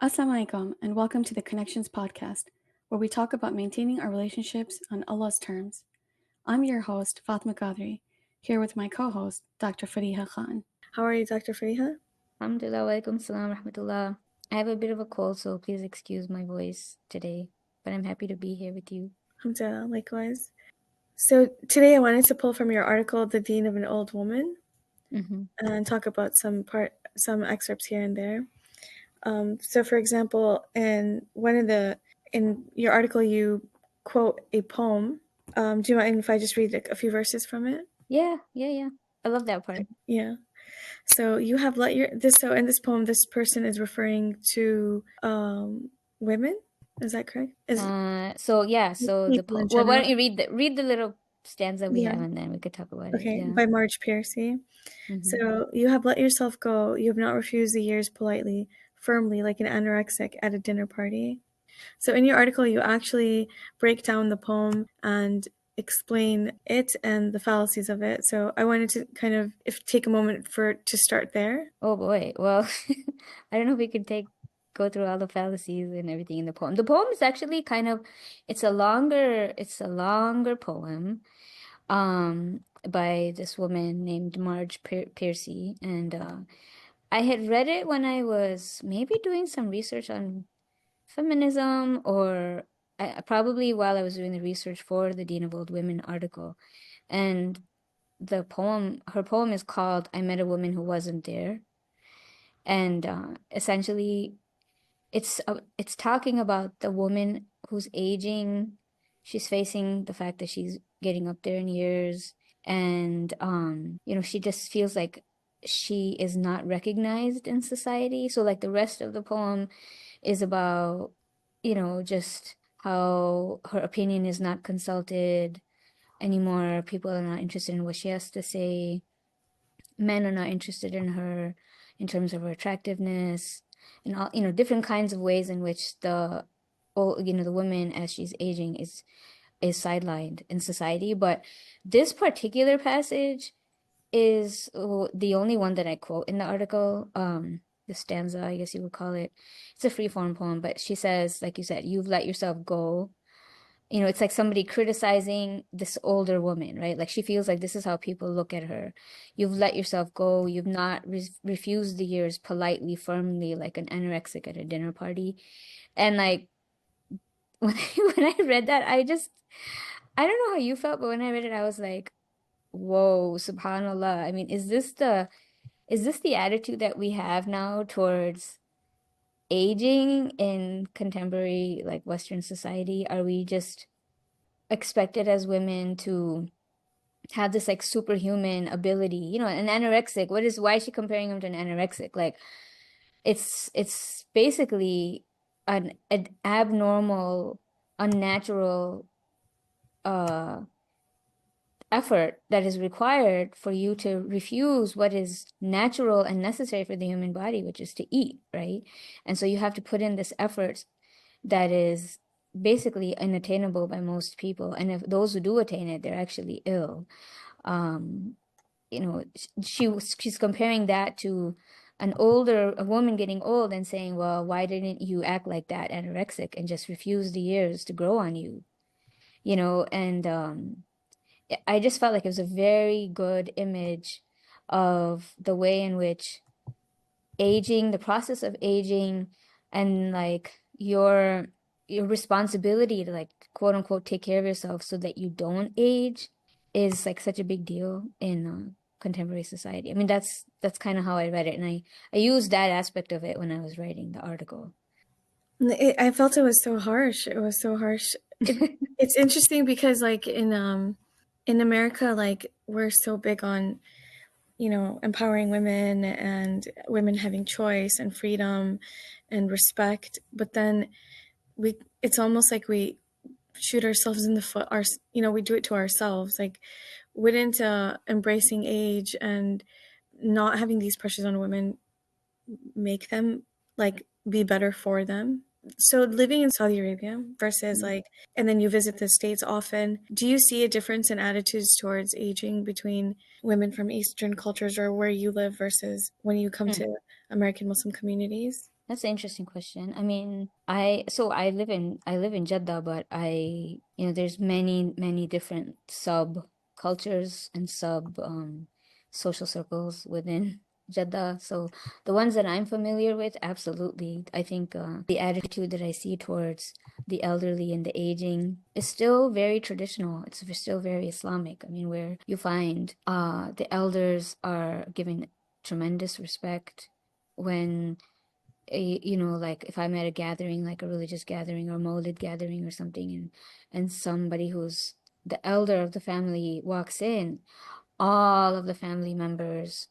Assalamu alaikum and welcome to the Connections podcast, where we talk about maintaining our relationships on Allah's terms. I'm your host, Fatma Qadri, here with my co-host, Dr. Fariha Khan. How are you, Dr. Fariha? Alhamdulillah, wa alaikum salam rahmatullah. I have a bit of a cold, so please excuse my voice today, but I'm happy to be here with you. Alhamdulillah, likewise. So today I wanted to pull from your article, The Deen of an Old Woman, and talk about some excerpts here and there. So for example, in your article, you quote a poem. Do you mind if I just read a few verses from it? Yeah. I love that part. Yeah. So you have so in this poem, this person is referring to women. Is that correct? So the People in well, why general. don't you read the little stanza we Yeah. have, and then we could talk about it. Okay. Yeah. By Marge Piercy. So you have let yourself go. You have not refused the years politely, firmly, like an anorexic at a dinner party. So in your article, you actually break down the poem and explain it and the fallacies of it. So I wanted to kind of take a moment to start there. Oh boy. Well, I don't know if we could go through all the fallacies and everything in the poem. The poem is actually it's a longer poem, by this woman named Marge Piercy, and I had read it when I was maybe doing some research on feminism, or probably while I was doing the research for the Dean of Old Women article. And her poem is called I Met a Woman Who Wasn't There. And essentially, it's talking about the woman who's aging. She's facing the fact that she's getting up there in years, and she just feels like she is not recognized in society. So like the rest of the poem is about, just how her opinion is not consulted anymore. People are not interested in what she has to say. Men are not interested in her in terms of her attractiveness, and all, different kinds of ways in which the woman as she's aging is sidelined in society. But this particular passage is the only one that I quote in the article. The stanza, I guess you would call it. It's a free form poem, but she says, like you said, you've let yourself go. It's like somebody criticizing this older woman, right? Like she feels like this is how people look at her. You've let yourself go. You've not refused the years politely, firmly, like an anorexic at a dinner party. And like when I read that, I don't know how you felt, but when I read it, I was like, whoa, subhanallah. I mean, is this the attitude that we have now towards aging in contemporary like Western society? Are we just expected as women to have this like superhuman ability? An anorexic, why is she comparing him to an anorexic? Like it's basically an abnormal, unnatural uh effort that is required for you to refuse what is natural and necessary for the human body, which is to eat, right? And so you have to put in this effort that is basically unattainable by most people. And if those who do attain it, they're actually ill. Um, she's comparing that to a woman getting old and saying, well, why didn't you act like that anorexic and just refuse the years to grow on you? And I just felt like it was a very good image of the way in which aging, the process of aging, and like your responsibility to like quote unquote take care of yourself so that you don't age is like such a big deal in contemporary society. I mean, that's kind of how I read it, and I used that aspect of it when I was writing the article. I felt it was so harsh. It was so harsh. It's interesting because like in America, like we're so big on empowering women and women having choice and freedom and respect. But then it's almost like we shoot ourselves in the foot. We do it to ourselves. Like, wouldn't embracing age and not having these pressures on women make them like be better for them? So living in Saudi Arabia versus and then you visit the States often, do you see a difference in attitudes towards aging between women from Eastern cultures or where you live versus when you come to American Muslim communities? That's an interesting question. I mean, I live in Jeddah, but there's many different sub cultures and sub social circles within Jeddah. So the ones that I'm familiar with, absolutely. I think the attitude that I see towards the elderly and the aging is still very traditional. It's still very Islamic. I mean, where you find the elders are given tremendous respect when like if I'm at a gathering, like a religious gathering or Maulid gathering or something, and somebody who's the elder of the family walks in, all of the family members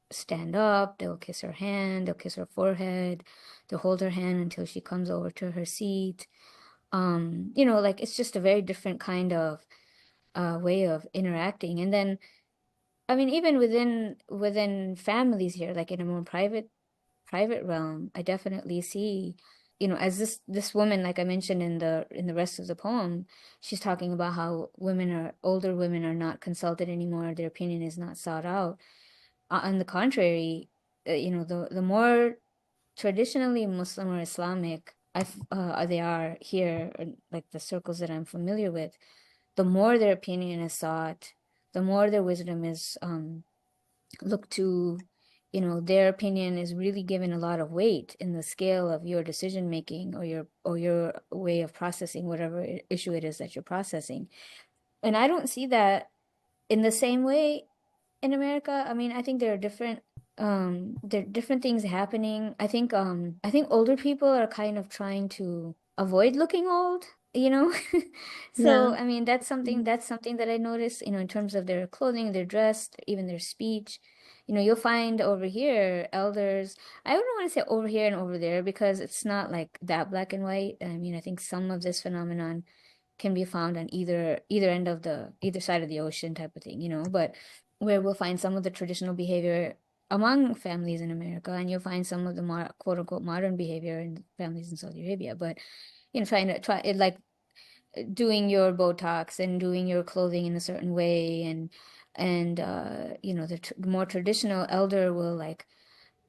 stand up, they'll kiss her hand, they'll kiss her forehead, they'll hold her hand until she comes over to her seat. Like it's just a very different kind of way of interacting. And then I mean, even within families here, like in a more private realm, I definitely see, as this woman, like I mentioned in the rest of the poem, she's talking about how older women are not consulted anymore, their opinion is not sought out. On the contrary, the more traditionally Muslim or Islamic they are here, or like the circles that I'm familiar with, the more their opinion is sought, the more their wisdom is look to, their opinion is really given a lot of weight in the scale of your decision making or your way of processing whatever issue it is that you're processing. And I don't see that in the same way in America. I mean, I think there are different things happening. I think older people are kind of trying to avoid looking old, you know? Yeah. So, I mean, that's something that I notice, in terms of their clothing, their dress, even their speech. You'll find over here elders. I don't want to say over here and over there because it's not like that black and white. I mean, I think some of this phenomenon can be found on either side of the ocean type of thing, but where we'll find some of the traditional behavior among families in America, and you'll find some of the more quote unquote modern behavior in families in Saudi Arabia. But trying to try it, like doing your Botox and doing your clothing in a certain way, and the more traditional elder will like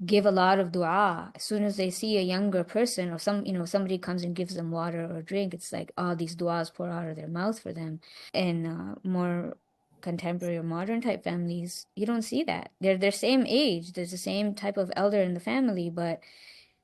give a lot of dua as soon as they see a younger person, or somebody comes and gives them water or drink. It's like all these duas pour out of their mouth for them. And more contemporary or modern type families, you don't see that. They're same age, there's the same type of elder in the family, but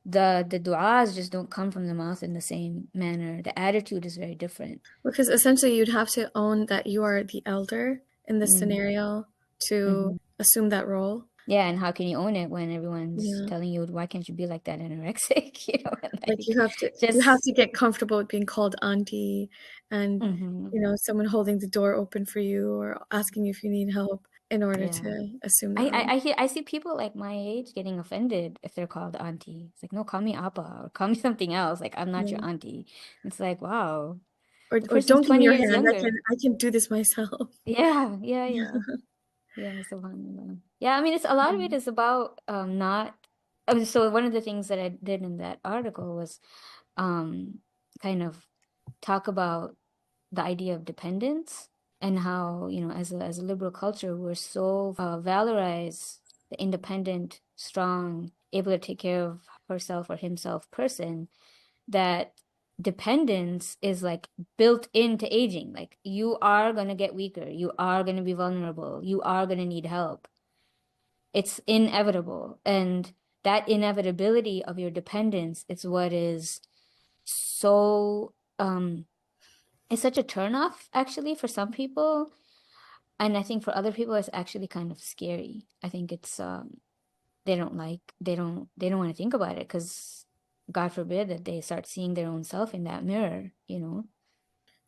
the duas just don't come from the mouth in the same manner. The attitude is very different. Because essentially you'd have to own that you are the elder in this Mm-hmm. scenario to Mm-hmm. assume that role. Yeah, and how can you own it when everyone's Yeah. telling you, why can't you be like that anorexic? And Like like you have just to get comfortable with being called auntie and, mm-hmm. someone holding the door open for you or asking if you need help in order Yeah. to assume I, that role. I I hear I see people like my age getting offended if they're called auntie. It's like, no, call me appa or call me something else. Like, I'm not your Yeah. auntie. It's like, wow, the Or person's don't give me 20 your years hand. younger. I can do this myself. Yeah, yeah, yeah. Yeah, subhanallah. Yeah, I mean, it's a lot of it is about not. So one of the things that I did in that article was um kind of talk about the idea of dependence and how, as a liberal culture, we're so valorize the independent, strong, able to take care of herself or himself person, that dependence is like built into aging. Like you are going to get weaker, you are going to be vulnerable, you are going to need help. It's inevitable. And that inevitability of your dependence is what is so it's such a turnoff actually for some people, and I think for other people it's actually kind of scary. I think it's they don't want to think about it because God forbid that they start seeing their own self in that mirror.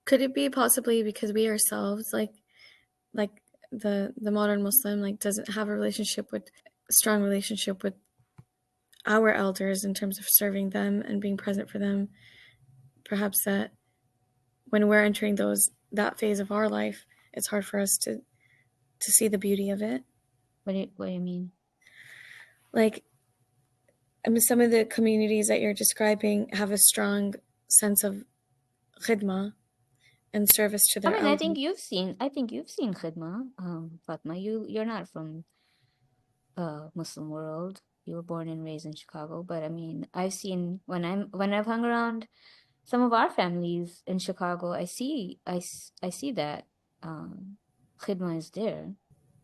Could it be possibly because we ourselves, like the modern Muslim, like doesn't have a strong relationship with our elders in terms of serving them and being present for them? Perhaps that when we're entering that phase of our life, it's hard for us to see the beauty of it. What do you mean? Like, I mean, some of the communities that you're describing have a strong sense of khidma and service to I their mean, elders. I think you've seen khidma, Fatma. You're not from Muslim world. you were born and raised in Chicago, but I mean, I've seen when I've hung around some of our families in Chicago, I see that khidma is there.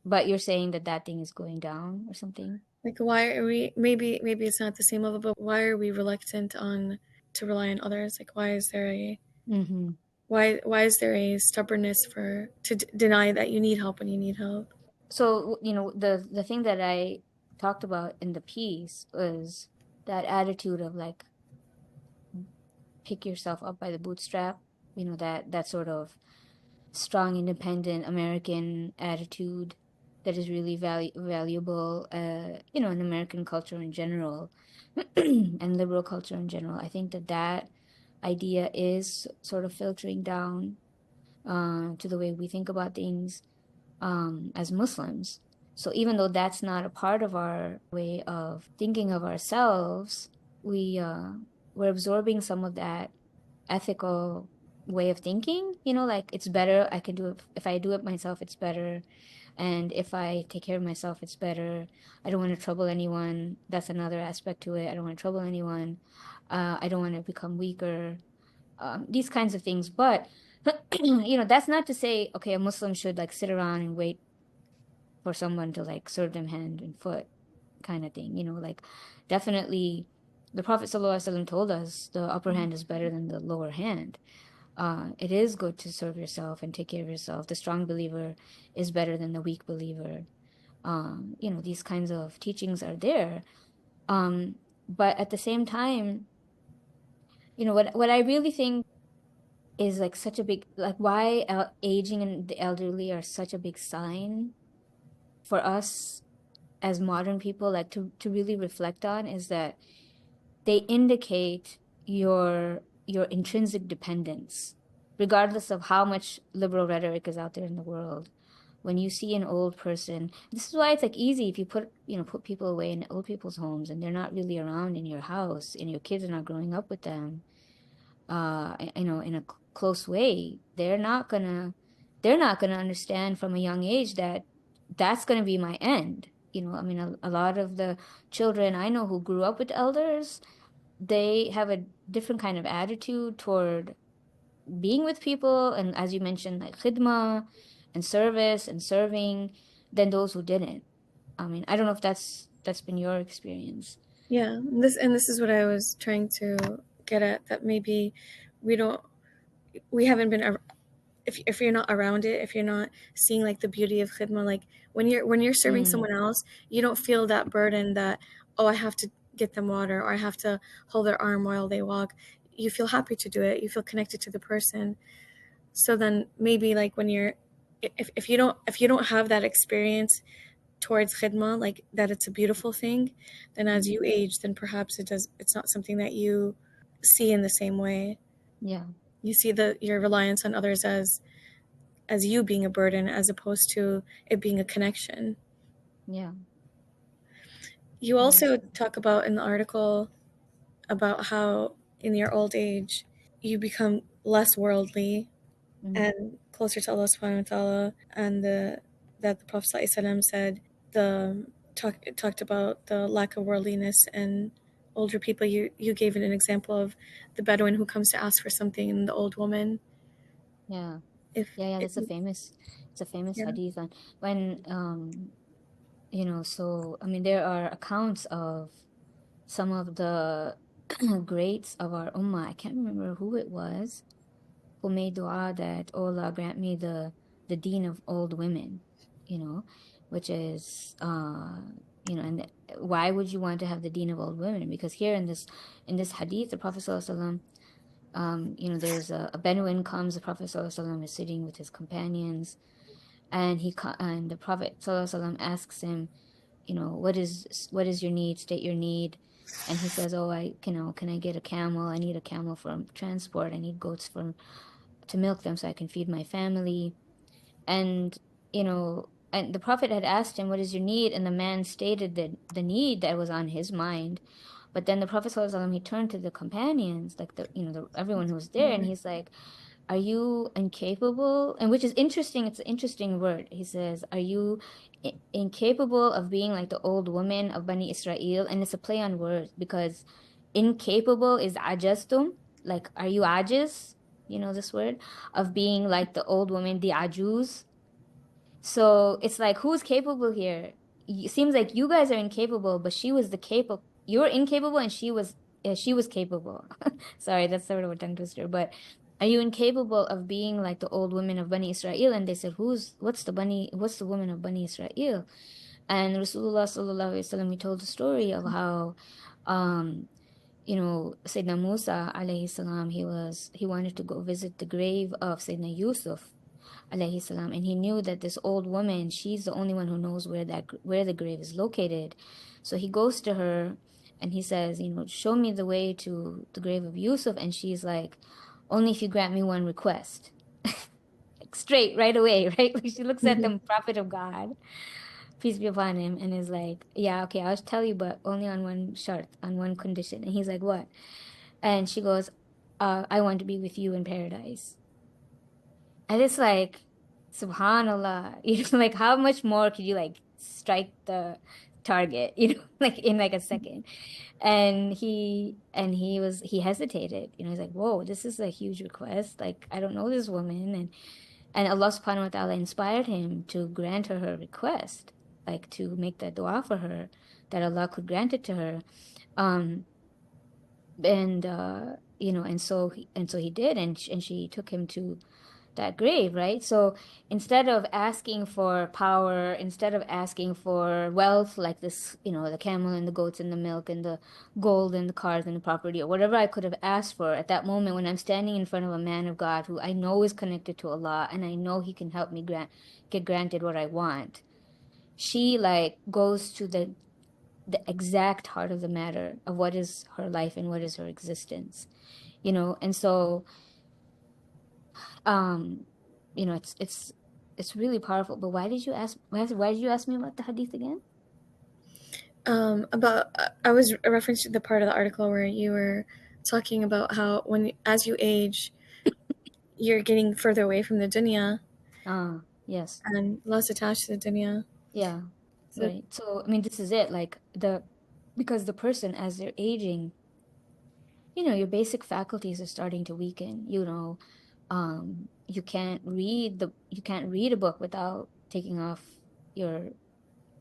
But you're saying that that thing is going down or something? Like, why are we, maybe it's not the same level, but why are we reluctant on to rely on others? Like, Mm-hmm. why is there a stubbornness for to deny that you need help when you need help? So, you know, the thing that I talked about in the piece was that attitude of like pick yourself up by the bootstrap, you know, that sort of strong, independent American attitude that is really valuable, you know, in American culture in general and liberal culture in general. I think that that idea is sort of filtering down to the way we think about things as Muslims. So even though that's not a part of our way of thinking of ourselves, we we're absorbing some of that ethical way of thinking. You know, like it's better. I can do it if I do it myself. It's better, and if I take care of myself, it's better. I don't want to trouble anyone. That's another aspect to it. I don't want to trouble anyone. I don't want to become weaker. These kinds of things, but you know, that's not to say okay, a Muslim should like sit around and wait for someone to like serve them hand and foot kind of thing, you know, like definitely the Prophet ﷺ told us the upper hand is better than the lower hand. It is good to serve yourself and take care of yourself. The strong believer is better than the weak believer. You know, these kinds of teachings are there. But at the same time, you know, what I really think is like such a big, like why aging and the elderly are such a big sign for us as modern people, like to really reflect on, is that they indicate your intrinsic dependence, regardless of how much liberal rhetoric is out there in the world. When you see an old person, this is why it's like easy if you put, you know, put people away in old people's homes and they're not really around in your house and your kids are not growing up with them, you know, in a close way, they're not gonna understand from a young age that that's gonna be my end. You know, I mean, a lot of the children I know who grew up with elders, they have a different kind of attitude toward being with people, and as you mentioned, like khidma and service and serving, than those who didn't. I mean, I don't know if that's been your experience. Yeah, and this is what I was trying to get at, that maybe we don't we haven't been if you're not around it, if you're not seeing like the beauty of khidma, like when you're serving Mm, someone else, you don't feel that burden that, oh, I have to get them water or I have to hold their arm while they walk. You feel happy to do it. You feel connected to the person. So then maybe like when you're if you don't have that experience towards khidma, like that it's a beautiful thing, then as mm, you age, then perhaps it's not something that you see in the same way. yeah, You see your reliance on others as you being a burden as opposed to it being a connection. yeah, You yeah. also talk about in the article about how in your old age you become less worldly Mm, and closer to Allah subhanahu wa ta'ala, and that the Prophet ﷺ said the talked about the lack of worldliness and older people. You gave an example of the Bedouin who comes to ask for something and the old woman. yeah. Yeah, If that's a famous, it's a famous yeah. hadith on when you know, so I mean there are accounts of some of the greats of our ummah. I can't remember who it was who made dua that, oh Allah, grant me the deen of old women, you know, which is you know, and why would you want to have the deen of old women? Because here in this hadith, the Prophet ﷺ, you know, there's a Bedouin comes, the Prophet ﷺ is sitting with his companions, and and the Prophet ﷺ asks him, you know, what is your need? State your need. And he says, oh, you know, can I get a camel? I need a camel for transport. I need goats for to milk them so I can feed my family. And you know, and the Prophet had asked him, what is your need? And the man stated the need that was on his mind. But then the Prophet ﷺ, he turned to the companions, like the, you know, everyone who was there, and he's like, are you incapable? And which is interesting, it's an interesting word. He says, are you incapable of being like the old woman of Bani Israel, and it's a play on words because incapable is ajaztum, like are you ajiz? You know this word of being like the old woman, the ajuz. So it's like, who's capable here? It seems like you guys are incapable, but she was the capable. You're incapable, and she was capable. Sorry, that's sort of a tongue twister. But are you incapable of being like the old women of Bani Israel? And they said, what's the woman of Bani Israel? And Rasulullah sallallahu alaihi wasallam, he told the story of how, um, Sayyidina Musa alayhi salam, he wanted to go visit the grave of Sayyidina Yusuf alayhi salam, and he knew that this old woman, she's the only one who knows where the grave is located. So he goes to her and he says, show me the way to the grave of Yusuf, and she's like, only if you grant me one request. Like straight right away, right? Like she looks at Mhm. the prophet of God, peace be upon him, and is like, yeah, okay, I'll tell you, but only on one shart, on one condition. And he's like, what? And she goes, I want to be with you in paradise. And it's like, subhanallah, like how much more could you like strike the target, like in like a second? And he hesitated, he's like, whoa, this is a huge request. Like, I don't know this woman. And Allah subhanahu wa ta'ala inspired him to grant her request, like to make that dua for her, that Allah could grant it to her. Um, and so he did, and she took him to that grave, right? So instead of asking for power, instead of asking for wealth, like this, the camel and the goats and the milk and the gold and the cars and the property or whatever I could have asked for at that moment when I'm standing in front of a man of God who I know is connected to Allah and I know he can help me get granted what I want. She like goes to the exact heart of the matter of what is her life and what is her existence, and so um, it's really powerful. But why did you ask me about the hadith again? About I was referencing the part of the article where you were talking about how as you age, you're getting further away from the dunya Ah, yes. and less attached to the dunya. Yeah, So, right. So I mean this is it, like because the person as they're aging, your basic faculties are starting to weaken, you can't read a book without taking off your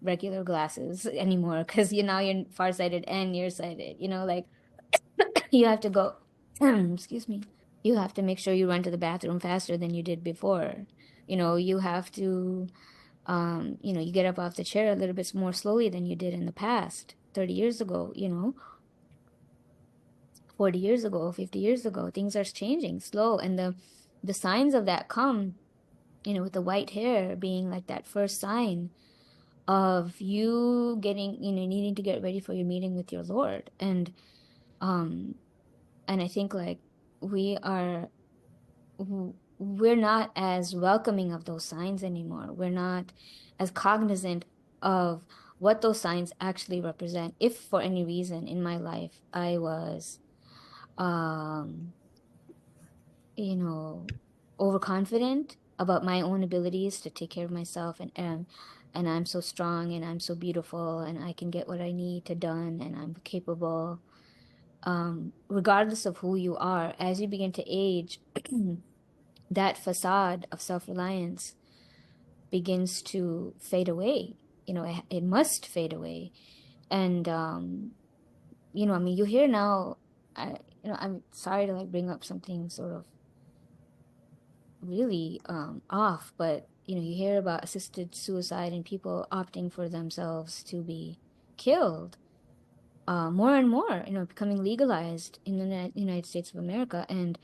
regular glasses anymore because now you're farsighted and nearsighted, like you have to go, excuse me, you have to make sure you run to the bathroom faster than you did before. You have to, you get up off the chair a little bit more slowly than you did in the past, 30 years ago, 40 years ago, 50 years ago. Things are changing slow. And the signs of that come, with the white hair being like that first sign of you getting, needing to get ready for your meeting with your Lord. Um, and I think like we are we're not as welcoming of those signs anymore. We're not as cognizant of what those signs actually represent. If for any reason in my life I was, um, you know, overconfident about my own abilities to take care of myself, and I'm so strong and I'm so beautiful and I can get what I need to done and I'm capable. Regardless of who you are, as you begin to age, that facade of self-reliance begins to fade away. It must fade away. And I mean, you hear now, I'm sorry to like bring up something sort of really off, but you hear about assisted suicide and people opting for themselves to be killed more and more, becoming legalized in the United States of America. And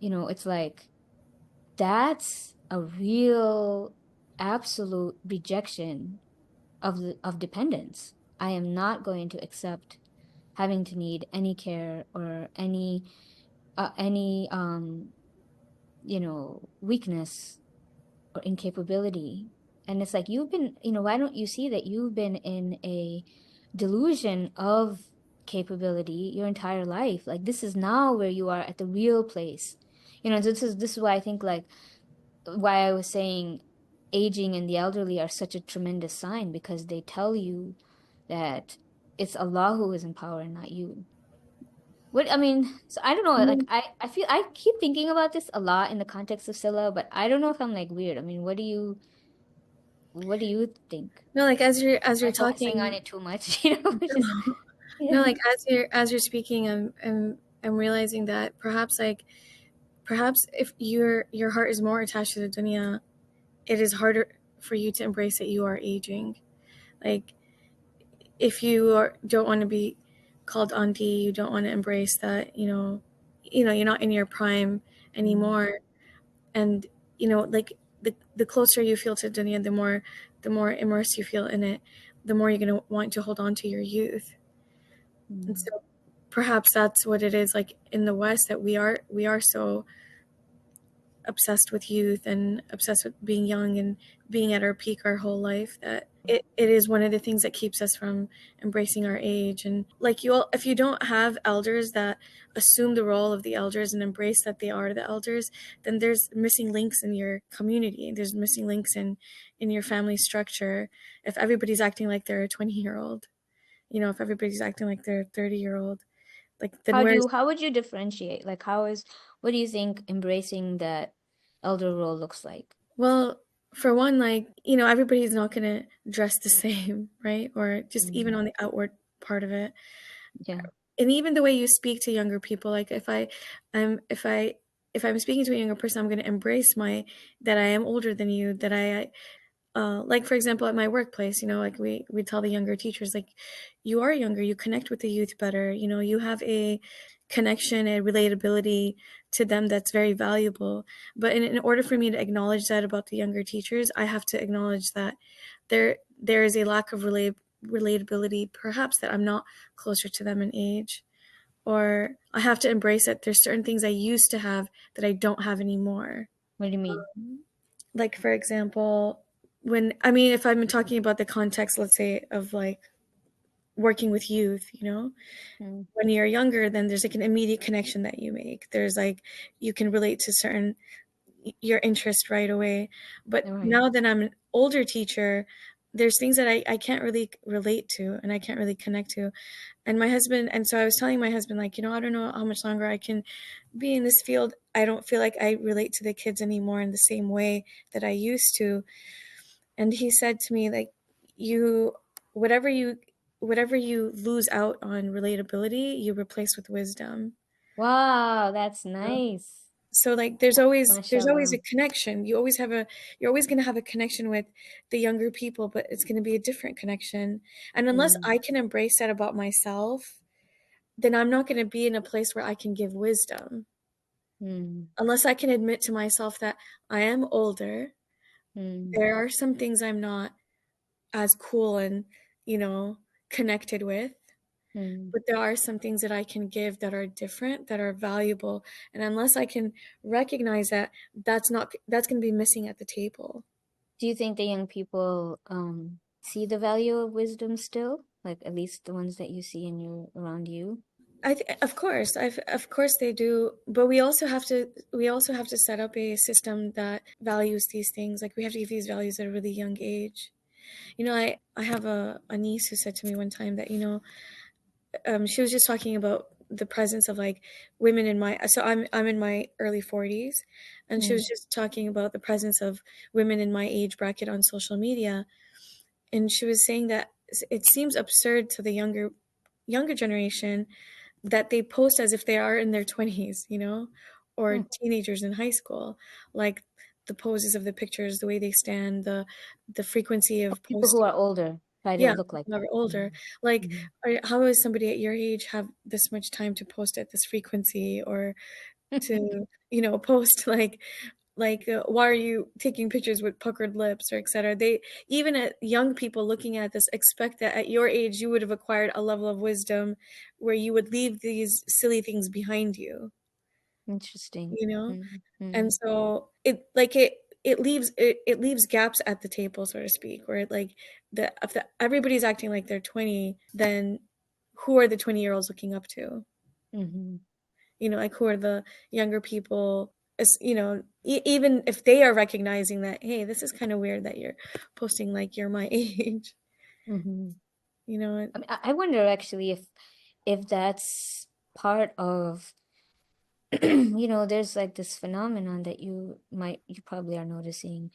it's like that's a real absolute rejection of dependence. I am not going to accept having to need any care or any weakness or incapability. And it's like you've been, why don't you see that you've been in a delusion of capability your entire life? Like this is now where you are at the real place. This is why I think like why I was saying aging and the elderly are such a tremendous sign because they tell you that it's Allah who is in power and not you. What I mean, so I don't know, like Mhm. I feel I keep thinking about this a lot in the context of Scylla, but I don't know if I'm like weird. I mean, what do you think? No, like as Am you're I focusing on talking, it too much? You know, it's just no, yeah. like as you're speaking, I'm realizing that perhaps if your heart is more attached to the dunya, it is harder for you to embrace that you are aging. Like if don't want to be called auntie, you don't want to embrace that, you're not in your prime Mm, anymore. And like the closer you feel to dunya, the more immersed you feel in it, the more you're going to want to hold on to your youth. And mm. so perhaps that's what it is, like in the West, that we are so obsessed with youth and obsessed with being young and being at our peak our whole life, that it is one of the things that keeps us from embracing our age. And like if you don't have elders that assume the role of the elders and embrace that they are the elders, then there's missing links in your community, there's missing links in your family structure. If everybody's acting like they're a 20-year-old, if everybody's acting like they're a 30-year-old, like then where's How would you differentiate? Like what do you think embracing that elder role looks like? Well, for one, like, everybody's not going to dress the same, right? Or just even Mm, on the outward part of it. yeah. And even the way you speak to younger people, like um, if I, if I'm speaking to a younger person, I'm going to embrace that I am older than you, that like for example at my workplace, like we tell the younger teachers, like, you are younger, you connect with the youth better, you have a connection and relatability to them that's very valuable. But in order for me to acknowledge that about the younger teachers, I have to acknowledge that there is a lack of relatability, perhaps that I'm not closer to them in age, or I have to embrace that there's certain things I used to have that I don't have anymore. What do you mean? Like for example, if I'm talking about the context, let's say, of like working with youth, Mm, when you're younger, then there's like an immediate connection that you make. There's like, you can relate to certain your interest right away. But all right. now that I'm an older teacher, there's things that I can't really relate to and I can't really connect to. And so I was telling my husband, like, I don't know how much longer I can be in this field. I don't feel like I relate to the kids anymore in the same way that I used to. And he said to me, like, you whatever you whatever you lose out on relatability, you replace with wisdom. Wow, that's You know? nice. So like there's always a Mashallah. connection. You're always going to have a connection with the younger people, but it's going to be a different connection. And unless Mm, I can embrace that about myself, then I'm not going to be in a place where I can give wisdom. mm, Unless I can admit to myself that I am older, mm, there are some things I'm not as cool and, you know, connected with. mm. But there are some things that I can give that are different, that are valuable. And unless I can recognize that, that's going to be missing at the table. Do you think the young people see the value of wisdom still? Like at least the ones that you see in your around you? Of course they do, but we also have to set up a system that values these things. Like we have to give these values at a really young age. I have a niece who said to me one time that, she was just talking about the presence of like women in my so I'm in my early 40s, and she was Mm. just talking about the presence of women in my age bracket on social media. And she was saying that it seems absurd to the younger generation that they post as if they are in their 20s, or Hmm. teenagers in high school, like the poses of the pictures, the way they stand, the frequency of People who posting. are older try to Yeah, look like people that. are older. Like, Mhm. how is somebody at your age have this much time to post at this frequency, or to, post like, why are you taking pictures with puckered lips, or etc. They, even at young people looking at this, expect that at your age you would have acquired a level of wisdom where you would leave these silly things behind you, Interesting. you know? Mm, And mm, so it leaves gaps at the table, so to speak, where like if everybody's acting like they're 20, then who are the 20-year-olds looking up to? mhm. Like, who are the younger people? as even if they are recognizing that, hey, this is kind of weird that you're posting like you're my age, Hmm. you know. I mean, I wonder actually if that's part of there's like this phenomenon that you probably are noticing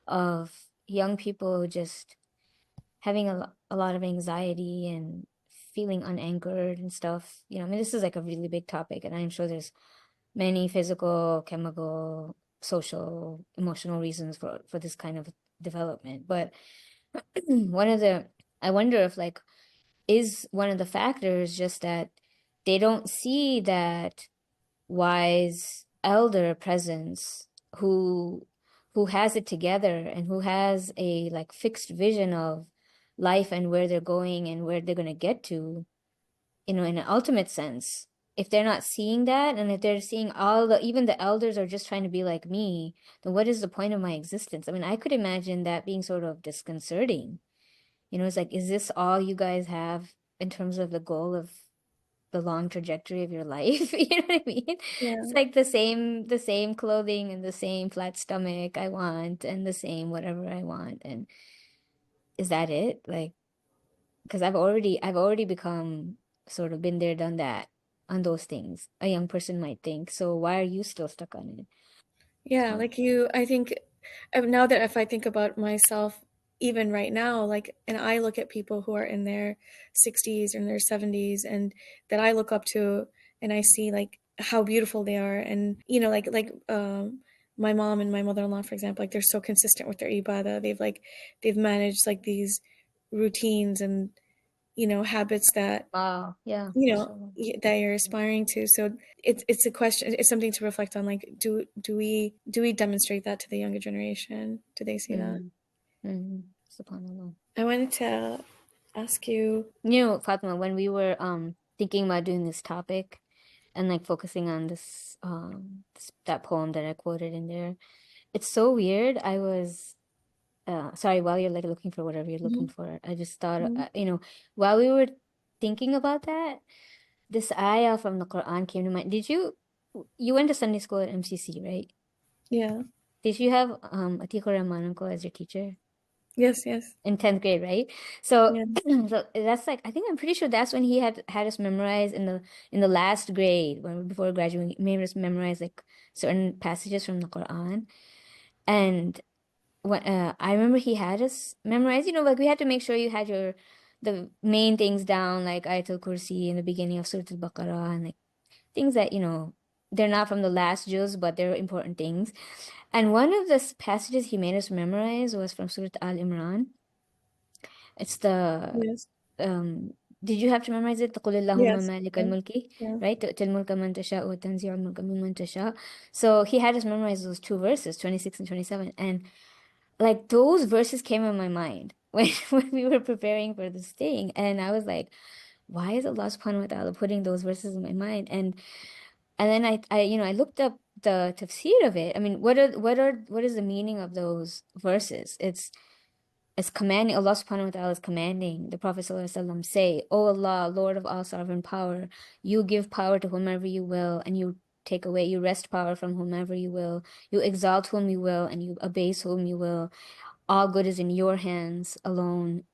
of young people just having a lot of anxiety and feeling unanchored and stuff. I mean, this is like a really big topic, and I'm sure there's many physical, chemical, social, emotional reasons for this kind of development. But one of the I wonder if like is one of the factors just that they don't see that wise elder presence who has it together and who has a like fixed vision of life and where they're going and where they're going to get to, in an ultimate sense. If they're not seeing that, and if they're seeing even the elders are just trying to be like me, then what is the point of my existence? I mean, I could imagine that being sort of disconcerting. It's like, is this all you guys have in terms of the goal of the long trajectory of your life? You know what I mean? It's Yeah, like the same clothing and the same flat stomach I want and the same whatever I want. And is that it? Like, because I've already become sort of been there, done that on those things. A young person might think. So why are you still stuck on it? yeah, Huh. like I think now that if I think about myself, even right now, like, and I look at people who are in their 60s and their 70s, and that I look up to, and I see like how beautiful they are, and my mom and my mother-in-law, for example, like they're so consistent with their ibadah. They've managed like these routines and habits that Wow. Yeah, you know mashallah. that you're aspiring to. So it's a question, it's something to reflect on, like, do we demonstrate that to the younger generation? Do they see that? Mm-hmm. Mm-hmm. SubhanAllah. I wanted to ask you. Fatima, when we were thinking about doing this topic and like focusing on that poem that I quoted in there, it's so weird. I was sorry, while you're like looking for whatever you're looking Mhm, for, I just thought, mhm. while we were thinking about that, this ayah from the Quran came to mind. You went to Sunday school at MCC, right? Yeah. Did you have Atiqur Rahman uncle as your teacher Yes, yes. in 10th grade, right? So, Yeah. so that's like, I'm pretty sure that's when he had us memorize in the last grade, when before graduating, he made us memorize like certain passages from the Quran. And I remember he had us memorize, like we had to make sure you had the main things down, like Ayatul Kursi in the beginning of Surah Al-Baqarah, and like things that, they're not from the last juz, but they're important things. And one of the passages he made us memorize was from Surah Al-Imran. It's the Yes. um did you have to memorize it? قُلِ اللَّهُمَّ Yes. مَالِكَ Yeah. الْمُلْكِ, Yeah. right? تُؤْتِي الْمُلْكَ مَنْ تَشَاءُ وَتَنْزِعُ الْمُلْكَ مِمَّنْ تَشَاءُ. So he had us memorize those two verses, 26 and 27. And like those verses came in my mind when when we were preparing for this thing. And I was like, why is Allah subhanahu wa ta'ala putting those verses in my mind? And then I looked up the tafsir of it. I mean, what is the meaning of those verses? It's commanding, Allah subhanahu wa ta'ala is commanding the Prophet sallallahu alaihi wasallam, say, "O Allah, Lord of all sovereign power, you give power to whomever you will, and you take away, you wrest power from whomever you will, you exalt whom you will, and you abase whom you will. All good is in your hands alone.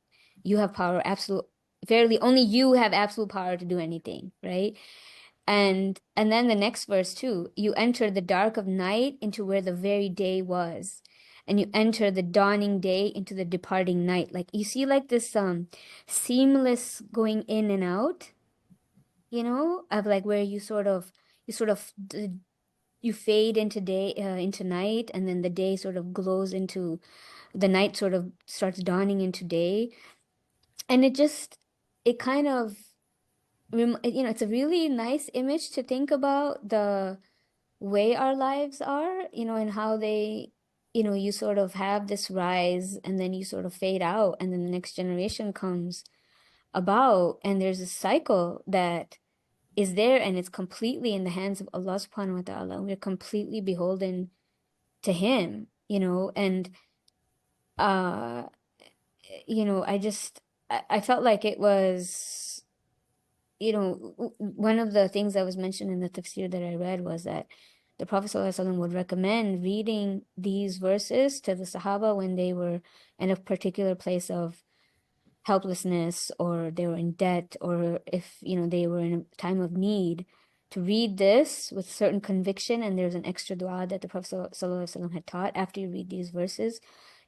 You have power, absolute, verily, only you have absolute power to do anything," right? And then the next verse too, you enter the dark of night into where the very day was, and you enter the dawning day into the departing night. Like you see like this seamless going in and out, of like where you you fade into day into night, and then the day sort of glows into the night, sort of starts dawning into day. And it kind of it's a really nice image to think about the way our lives are, and how they, you sort of have this rise and then you sort of fade out, and then the next generation comes about, and there's a cycle that is there, and it's completely in the hands of Allah subhanahu wa ta'ala. And we're completely beholden to him, and uh I felt like it was, one of the things that was mentioned in the tafsir that I read was that the Prophet ﷺ would recommend reading these verses to the Sahaba when they were in a particular place of helplessness, or they were in debt, or if they were in a time of need, to read this with certain conviction. And there's an extra dua that the Prophet ﷺ had taught after you read these verses,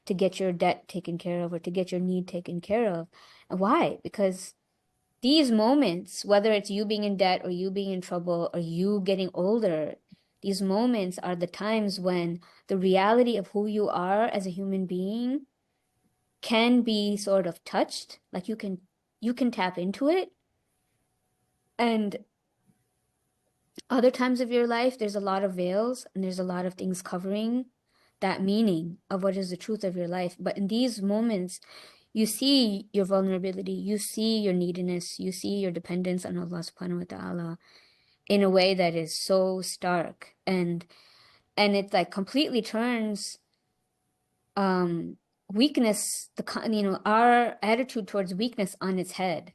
to get your debt taken care of, or to get your need taken care of. And why? Because these moments, whether it's you being in debt, or you being in trouble, or you getting older, these moments are the times when the reality of who you are as a human being can be sort of touched. Like you can tap into it. And other times of your life, there's a lot of veils, and there's a lot of things covering that meaning of what is the truth of your life. But in these moments, you see your vulnerability, you see your neediness, you see your dependence on Allah subhanahu wa ta'ala in a way that is so stark. And it like completely turns um weakness, our attitude towards weakness on its head,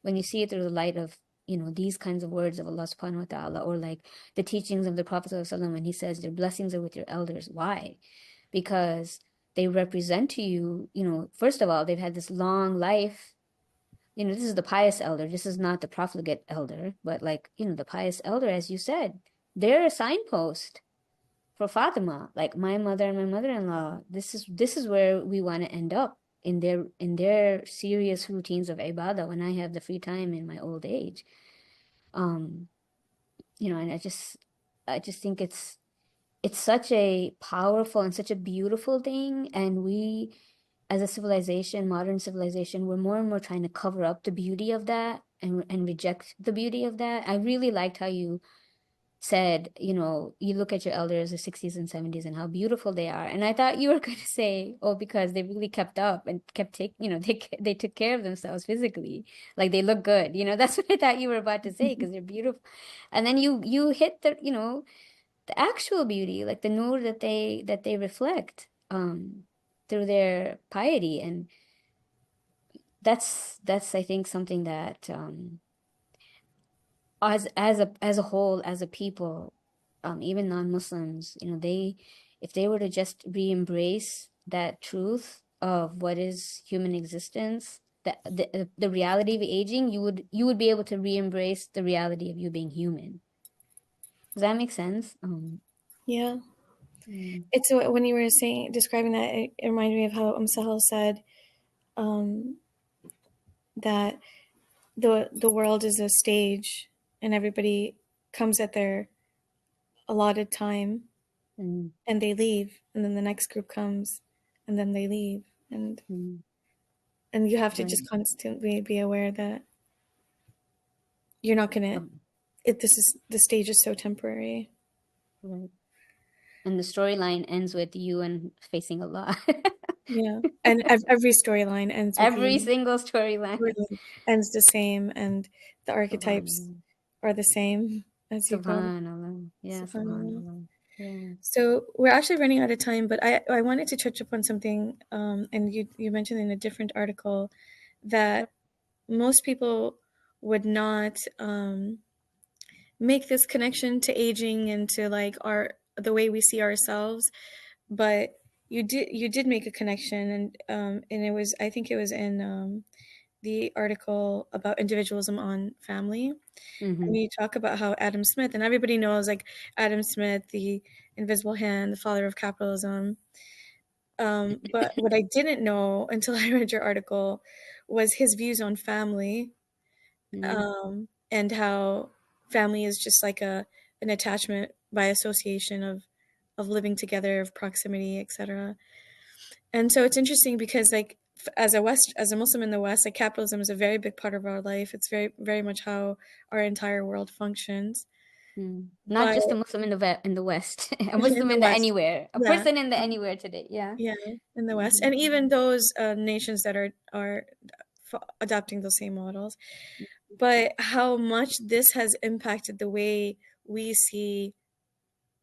when you see it through the light of these kinds of words of Allah subhanahu wa ta'ala, or like the teachings of the Prophet sallallahu alaihi wasallam, when he says their blessings are with your elders. Why? Because they represent to you, first of all, they've had this long life. This is the pious elder. This is not the profligate elder, but like, the pious elder, as you said, they're a signpost for Fatima, like my mother and my mother-in-law. This is where we want to end up in their serious routines of ibadah when I have the free time in my old age. Um, and I just think it's such a powerful and such a beautiful thing. And we, as a civilization, modern civilization, we're more and more trying to cover up the beauty of that, and reject the beauty of that. I really liked how you said, you look at your elders, the 60s and 70s, and how beautiful they are. And I thought you were going to say, oh, because they really kept up and kept taking, they took care of themselves physically. Like they look good. That's what I thought you were about to say, because they're beautiful. And then you hit the actual beauty, like the nur that they reflect through their piety. And that's I think something that as a whole, as a people, even non-Muslims, if they were to just re-embrace that truth of what is human existence, that the reality of aging, you would be able to re-embrace the reality of you being human. Does that make sense? Yeah. Mm, It's when you were describing that, it reminded me of how Sahel said um, that the world is a stage, and everybody comes at their allotted time, mm, and they leave, and then the next group comes, and then they leave, mm, and you have to right, just constantly be aware that you're not gonna. um, The stage is so temporary. right. And the storyline ends with you and facing Allah. Yeah, and every storyline ends with Every you. single storyline. Storyline ends the same, and the archetypes Subhanallah. are the same, as you brought up. Subhanallah. Yeah, SubhanAllah. subhanallah. Yeah. So we're actually running out of time, but I wanted to touch upon something, and you mentioned in a different article that most people would not make this connection to aging and to like the way we see ourselves, but you did make a connection, and it was, I think it was in the article about individualism on family. And Mm-hmm. you talk about how Adam Smith, and everybody knows like Adam Smith, the invisible hand, the father of capitalism. But what I didn't know until I read your article was his views on family, Mm-hmm. and how family is just like an attachment by association of living together, of proximity, etc. And so it's interesting because like as a Muslim in the West, like capitalism is a very big part of our life. It's very very much how our entire world functions. Mm. Not But just a Muslim in the West, a in Muslim the in the West, anywhere, a yeah, person in the anywhere today. Yeah. yeah, in the West, Mm-hmm. and even those nations that are adopting those same models. But how much this has impacted the way we see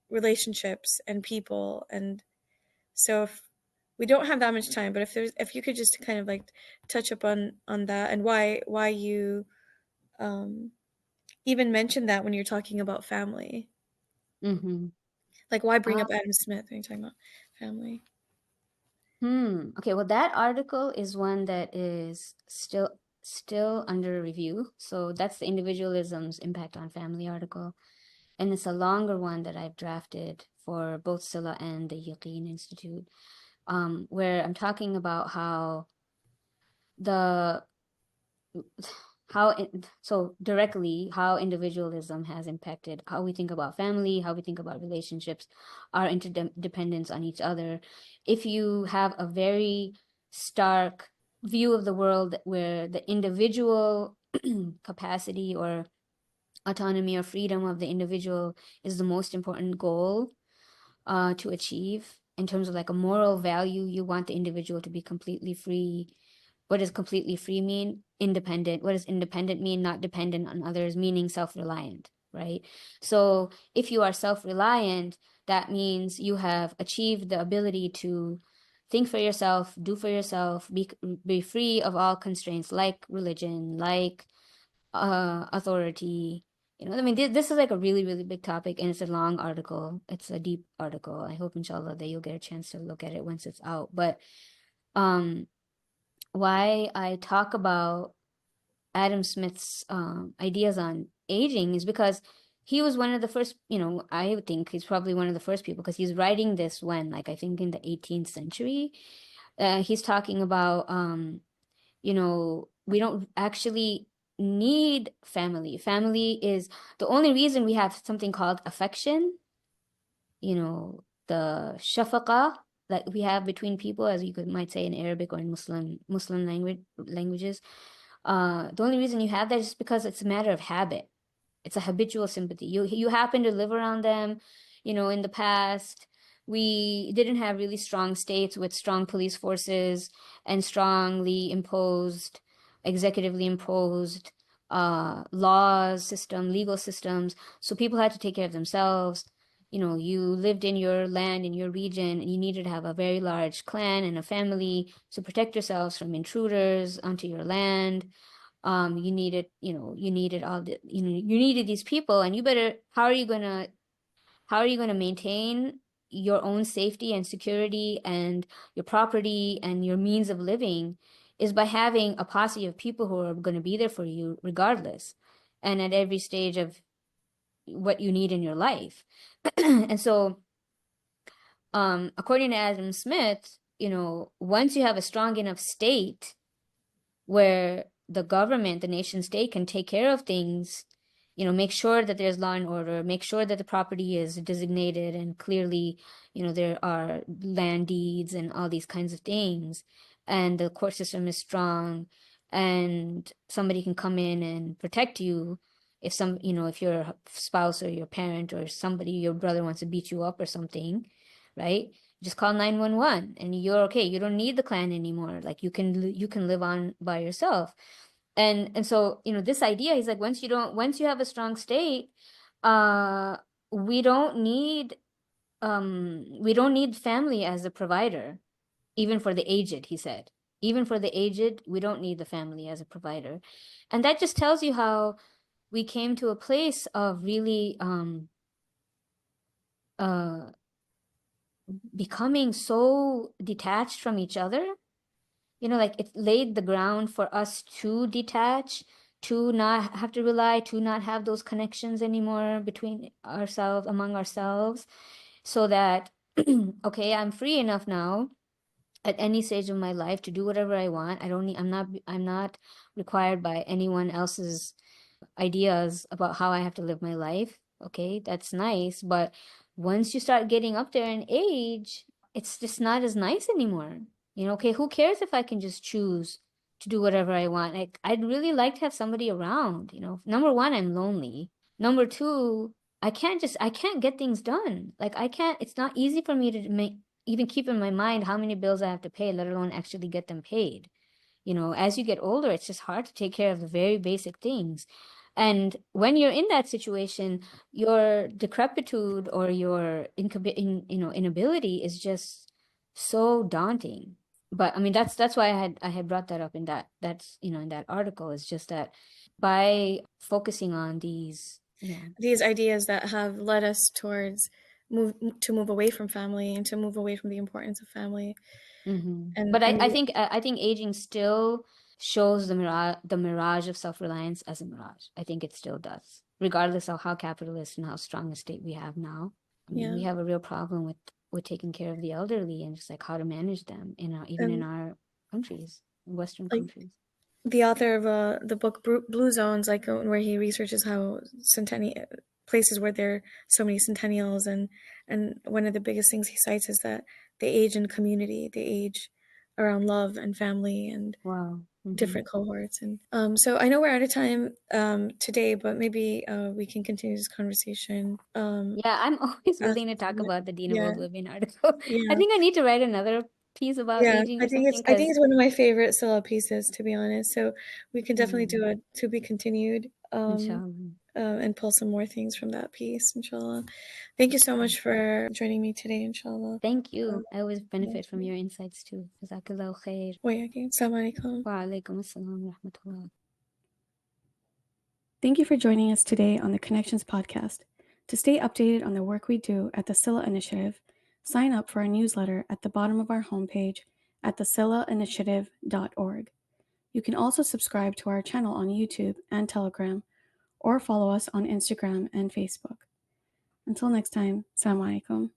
relationships and people. And so if we don't have that much time, but if you could just kind of like touch up on that, and why you um even mentioned that when you're talking about family. Mm-hmm. Like, why bring up Adam Smith when you're talking about family? Okay, well, that article is one that is still under review. So that's the individualism's impact on family article. And it's a longer one that I've drafted for both Silla and the Yaqeen Institute, where I'm talking about the so directly how individualism has impacted how we think about family, how we think about relationships, our interdependence on each other. If you have a very stark view of the world where the individual capacity or autonomy or freedom of the individual is the most important goal to achieve in terms of like a moral value, you want the individual to be completely free. What does completely free mean? Independent. What does independent mean? Not dependent on others, meaning self-reliant, right? So if you are self-reliant, that means you have achieved the ability to think for yourself, do for yourself, be free of all constraints like religion, like authority. I mean, this is like a really, really big topic, and it's a long article. It's a deep article. I hope, inshallah, that you'll get a chance to look at it once it's out. But um, why I talk about Adam Smith's ideas on aging is because he was one of the first, I would think he's probably one of the first people because he's writing this when, like, I think in the 18th century. He's talking about we don't actually need family. Family is the only reason we have something called affection, the shafaqa that we have between people, as you might say in Arabic or in Muslim languages. The only reason you have that is because it's a matter of habit. It's a habitual sympathy. You happen to live around them, in the past. We didn't have really strong states with strong police forces and strongly imposed, executively imposed laws, legal systems. So people had to take care of themselves. You lived in your land, in your region, and you needed to have a very large clan and a family to protect yourselves from intruders onto your land. You needed you needed these people, and how are you gonna maintain your own safety and security and your property and your means of living is by having a posse of people who are going to be there for you regardless and at every stage of what you need in your life. And so according to Adam Smith, once you have a strong enough state where the government, the nation state can take care of things, make sure that there's law and order, make sure that the property is designated and clearly, there are land deeds and all these kinds of things. And the court system is strong and somebody can come in and protect you if your spouse or your parent or somebody, your brother wants to beat you up or something, right? Just call 911 and you're okay. You don't need the clan anymore. Like you can live on by yourself. And so, this idea is like once you have a strong state, uh we don't need family as a provider, even for the aged, he said. Even for the aged, we don't need the family as a provider. And that just tells you how we came to a place of really uh becoming so detached from each other. Like it laid the ground for us to detach, to not have to rely, to not have those connections anymore between ourselves, among ourselves, so that, okay, I'm free enough now at any stage of my life to do whatever I want. I don't need, I'm not required by anyone else's ideas about how I have to live my life. Okay, that's nice. But once you start getting up there in age, it's just not as nice anymore. Okay, who cares if I can just choose to do whatever I want? Like, I'd really like to have somebody around. Number one, I'm lonely. Number two, I can't get things done. Like, it's not easy for me to even keep in my mind how many bills I have to pay, let alone actually get them paid. As you get older, it's just hard to take care of the very basic things. And when you're in that situation, your decrepitude or your inability is just so daunting. But I mean, that's why I had brought that up in in that article. Is just that by focusing on these. These ideas that have led us towards move away from family and to move away from the importance of family But and I think aging still shows the mirage of self-reliance as a mirage. I think it still does, regardless of how capitalist and how strong a state we have now. I mean, yeah. we have a real problem with taking care of the elderly and just like how to manage them in our, even in And our countries, Western like countries. the author of the book Blue Zones, like where he researches how centennial places where there are so many centennials, and one of the biggest things he cites is that they age in community, they age around love and family and Wow. different cohorts. And so I know we're out of time today, but maybe we can continue this conversation. Yeah, I'm always After, willing to talk about the Dean of yeah, Oblivion article. I yeah. think I need to write another piece about Yeah, aging or something I think because it's one of my favorite solo pieces, to be honest. So we can definitely do mm, a to be continued, inshallah. and pull some more things from that piece, inshallah. Thank you so much for joining me today, inshallah. Thank Um, you. I always benefit from your insights too. Jazakallah khair. Assalamu alaikum. Wa alaikum assalam wa rahmatullah. Thank you for joining us today on the Connections podcast. To stay updated on the work we do at the Silla Initiative, sign up for our newsletter at the bottom of our homepage at thesillainitiative.org. You can also subscribe to our channel on YouTube and Telegram, or follow us on Instagram and Facebook. Until next time, Assalamu alaikum.